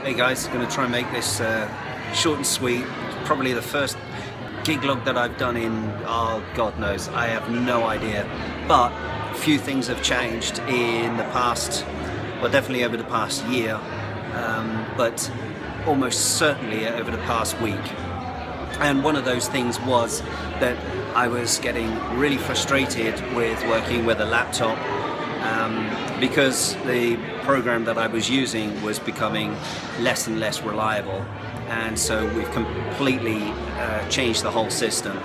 Hey guys, going to try and make this short and sweet. Probably the first gig log that I've done in, oh God knows, I have no idea. But a few things have changed in the past, well definitely over the past year, but almost certainly over the past week. And one of those things was that I was getting really frustrated with working with a laptop because the program that I was using was becoming less and less reliable, and so we've completely changed the whole system.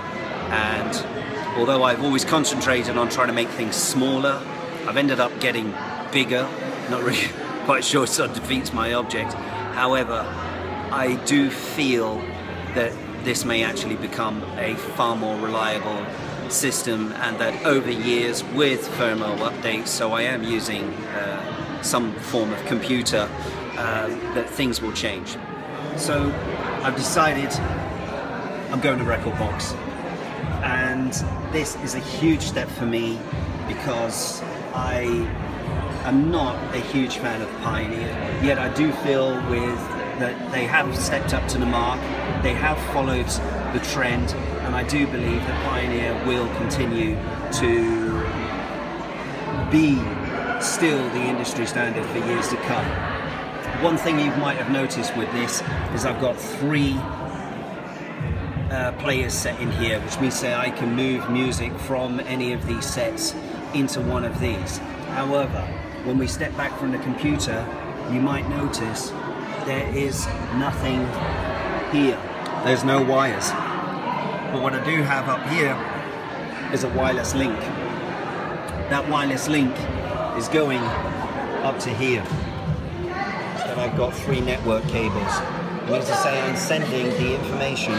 And although I've always concentrated on trying to make things smaller, I've ended up getting bigger. Not really quite sure, so it defeats my object. However, I do feel that this may actually become a far more reliable system, and that over years with firmware updates, so I am using some form of computer, that things will change. So I've decided I'm going to Rekordbox, and this is a huge step for me because I am not a huge fan of Pioneer, yet I do feel that they have stepped up to the mark, they have followed the trend, and I do believe that Pioneer will continue to be still the industry standard for years to come. One thing you might have noticed with this is I've got 3 players set in here, which means that I can move music from any of these sets into one of these. However, when we step back from the computer, you might notice there is nothing here. There's no wires. But what I do have up here is a wireless link. That wireless link is going up to here. And I've got 3 network cables. It means to say I'm sending the information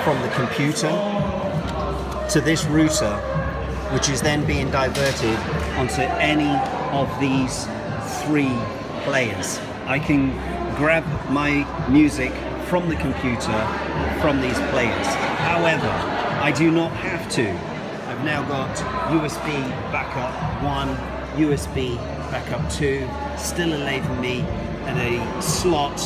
from the computer to this router, which is then being diverted onto any of these 3 players. I can grab my music from the computer from these players. However, I do not have to. I've now got USB backup 1, USB backup 2, still enabling me and a slot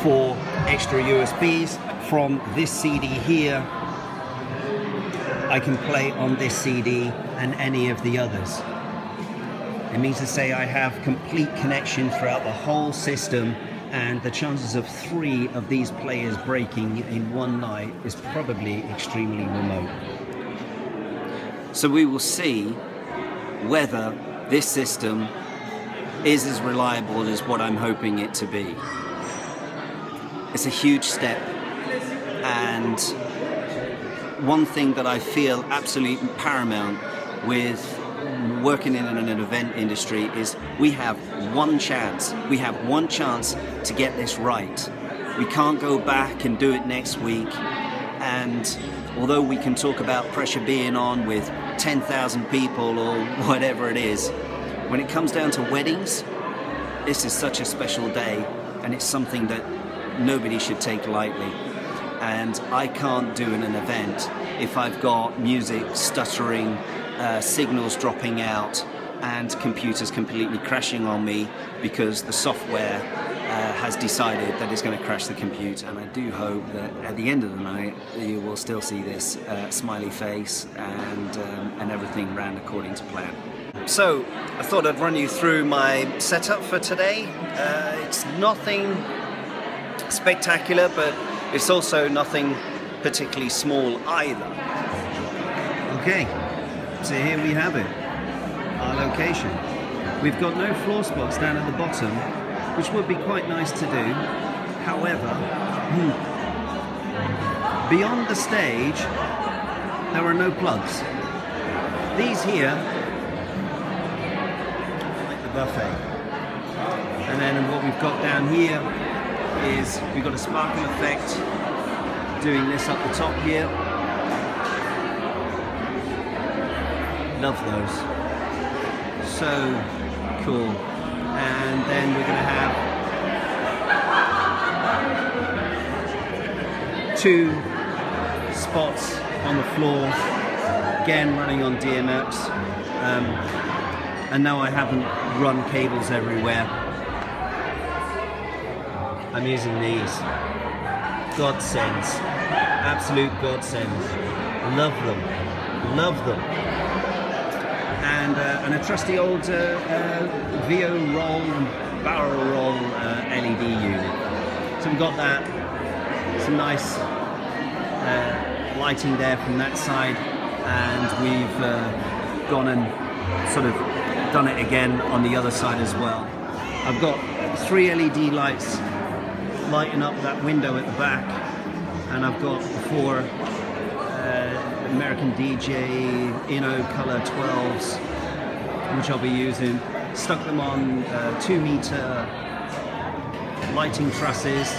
for extra USBs. From this CD here, I can play on this CD and any of the others. It means to say I have complete connection throughout the whole system, and the chances of 3 of these players breaking in one night is probably extremely remote. So we will see whether this system is as reliable as what I'm hoping it to be. It's a huge step, and one thing that I feel absolutely paramount with working in an event industry is we have one chance. We have one chance to get this right. We can't go back and do it next week. And although we can talk about pressure being on with 10,000 people or whatever it is, when it comes down to weddings, this is such a special day, and it's something that nobody should take lightly. And I can't do an event if I've got music stuttering, signals dropping out, and computers completely crashing on me because the software has decided that it's going to crash the computer. And I do hope that at the end of the night you will still see this smiley face and everything ran according to plan. So I thought I'd run you through my setup for today. It's nothing spectacular, but it's also nothing particularly small either. Okay. So here we have it, our location. We've got no floor spots down at the bottom, which would be quite nice to do. However, beyond the stage, there are no plugs. These here, like the buffet. And then what we've got down here is we've got a sparkle effect doing this up the top here. Love those. So cool. And then we're going to have 2 spots on the floor, again running on DMX. And now I haven't run cables everywhere. I'm using these. Godsends. Absolute godsends. Love them. Love them. And a trusty old VO roll, barrel roll LED unit. So we've got that. Some nice lighting there from that side, and we've gone and sort of done it again on the other side as well. I've got 3 LED lights lighting up that window at the back, and I've got 4 American DJ Inno Color 12s, which I'll be using. Stuck them on 2-meter lighting trusses,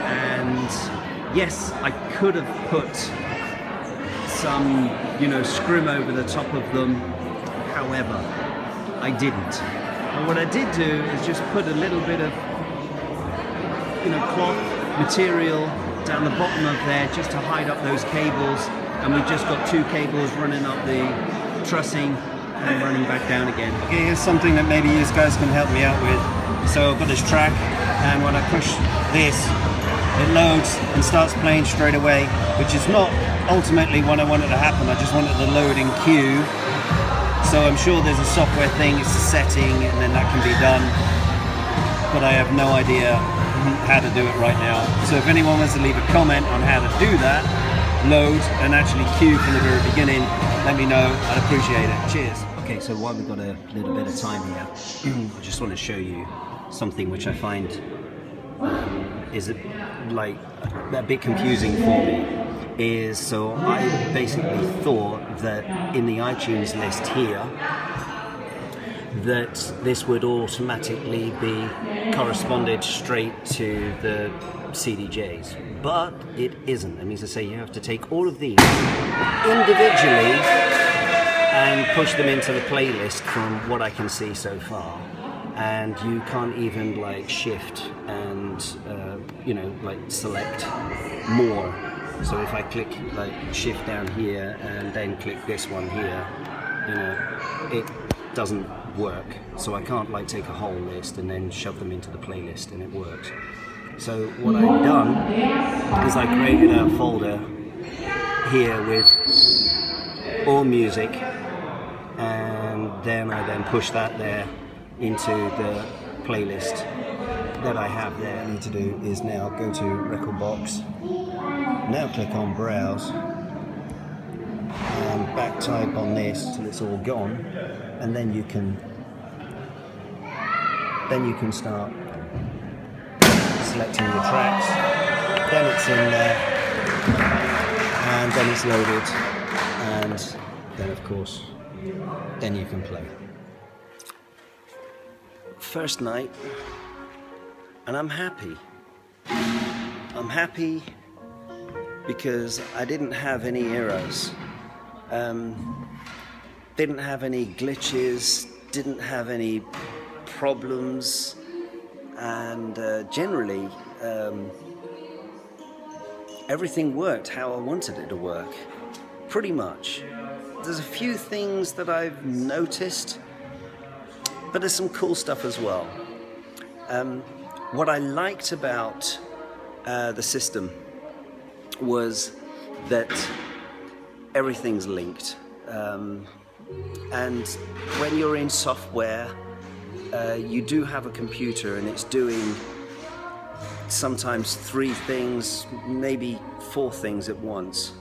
and yes, I could have put some, you know, scrim over the top of them. However, I didn't. And what I did do is just put a little bit of, you know, cloth material down the bottom of there just to hide up those cables. And we've just got 2 cables running up the trussing and running back down again. Okay, here's something that maybe you guys can help me out with. So I've got this track, and when I push this, it loads and starts playing straight away, which is not ultimately what I wanted to happen. I just wanted the load in queue. So I'm sure there's a software thing, it's a setting, and then that can be done. But I have no idea how to do it right now. So if anyone wants to leave a comment on how to do that, load and actually queue from the very beginning, let me know. I'd appreciate it. Cheers. Okay, so while we've got a little bit of time here, I just want to show you something which I find is a bit confusing for me. So I basically thought that in the iTunes list here, that this would automatically be corresponded straight to the CDJs, but it isn't. It means to say you have to take all of these individually and push them into the playlist from what I can see so far, and you can't even like shift and you know, like select more. So if I click like shift down here and then click this one here, you know, it doesn't work. So I can't like take a whole list and then shove them into the playlist and it works. So what I've done is I created a folder here with all music, and then I push that there into the playlist that I have there. What I need to do is now go to record box, now click on browse, and back type on this till it's all gone, and then you can start selecting your tracks. Then it's in there, and then it's loaded, and then of course then you can play. First night, and I'm happy. I'm happy because I didn't have any errors, didn't have any glitches, didn't have any problems, and generally everything worked how I wanted it to work, pretty much. There's a few things that I've noticed, but there's some cool stuff as well. What I liked about the system was that everything's linked, and when you're in software, you do have a computer and it's doing sometimes 3 things, maybe 4 things at once.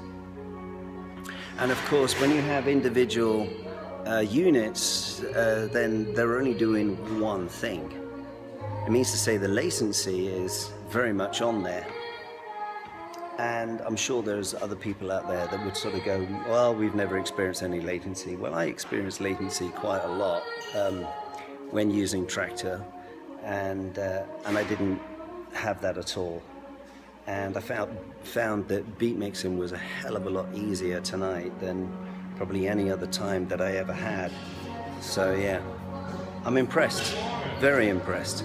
And of course, when you have individual units, then they're only doing one thing. It means to say the latency is very much on there. And I'm sure there's other people out there that would sort of go, well, we've never experienced any latency. Well, I experienced latency quite a lot when using Traktor, and I didn't have that at all. And I found that beat mixing was a hell of a lot easier tonight than probably any other time that I ever had. So yeah, I'm impressed, very impressed.